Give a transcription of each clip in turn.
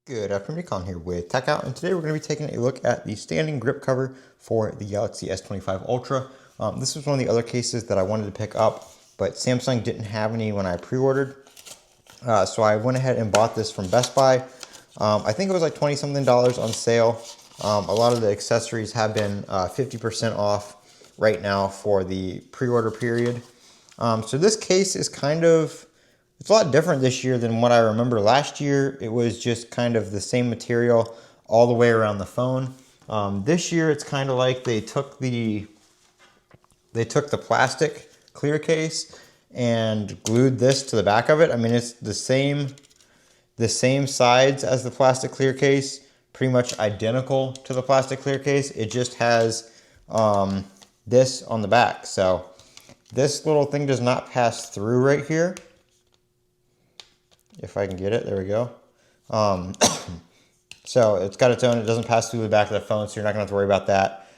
Good afternoon, Colin here with Techout, and today we're going to be taking a look at the standing grip cover for the Galaxy S25 Ultra. This was one of the other cases that I wanted to pick up, but Samsung didn't have any when I pre-ordered. So I went ahead and bought this from Best Buy. I think it was like $20-something on sale. A lot of the accessories have been 50% off right now for the pre-order period. So this case is it's a lot different this year than what I remember last year. It was just kind of the same material all the way around the phone. This year it's kind of like they took the plastic clear case and glued this to the back of it. I mean, it's the same sides as the plastic clear case, pretty much identical to the plastic clear case. It just has this on the back. So this little thing does not pass through right here. If I can get it, there we go. So it's got its own, it doesn't pass through the back of the phone, so you're not gonna have to worry about that.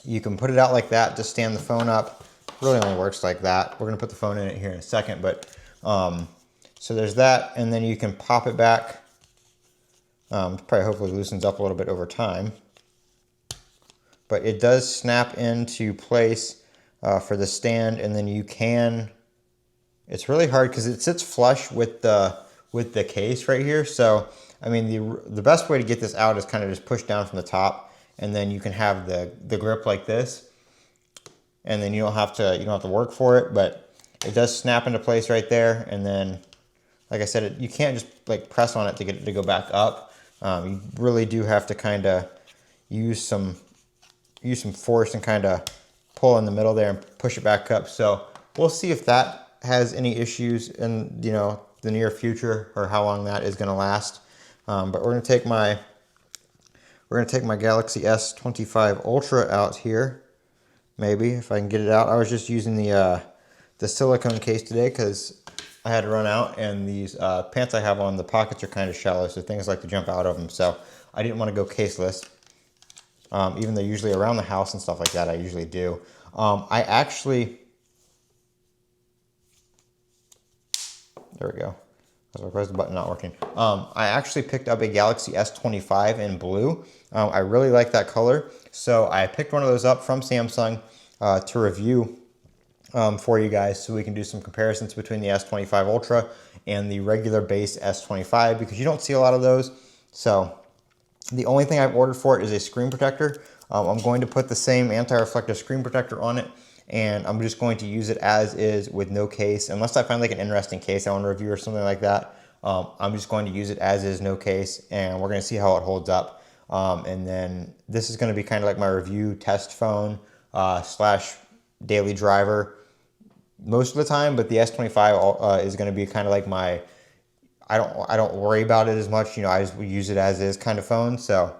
You can put it out like that to stand the phone up. It really only works like that. We're gonna put the phone in it here in a second, but so there's that, and then you can pop it back. Probably hopefully loosens up a little bit over time. But it does snap into place for the stand, and then you can, it's really hard because it sits flush with the case right here. So, I mean, the best way to get this out is kind of just push down from the top, and then you can have the grip like this, and then you don't have to work for it, but it does snap into place right there. And then, like I said, you can't just like press on it to get it to go back up. You really do have to kind of use some force and kind of pull in the middle there and push it back up. So we'll see if that has any issues in the near future, or how long that is going to last. But we're going to take my Galaxy S25 Ultra out here. Maybe if I can get it out. I was just using the silicone case today because I had to run out, and these pants I have on, the pockets are kind of shallow, so things like to jump out of them. So I didn't want to go caseless. Even though usually around the house and stuff like that, I usually do. There we go. Where's the button not working? I actually picked up a Galaxy S25 in blue. I really like that color, so I picked one of those up from Samsung to review for you guys, so we can do some comparisons between the S25 Ultra and the regular base S25, because you don't see a lot of those. So the only thing I've ordered for it is a screen protector. I'm going to put the same anti-reflective screen protector on it, and I'm just going to use it as is with no case. Unless I find like an interesting case I want to review or something like that, I'm just going to use it as is, no case, and we're going to see how it holds up. And then this is going to be kind of like my review test phone slash daily driver most of the time, but the S25 is going to be kind of like my, I don't worry about it as much, I just use it as is kind of phone. So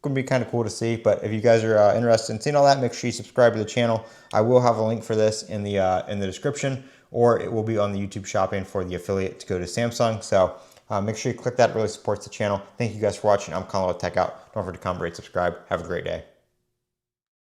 going to be kind of cool to see. But if you guys are interested in seeing all that, make sure you subscribe to the channel. I will have a link for this in the description, or it will be on the YouTube shopping for the affiliate to go to Samsung. So make sure you click that. It really supports the channel. Thank you guys for watching. I'm Colin with Techout. Don't forget to comment, rate, subscribe. Have a great day.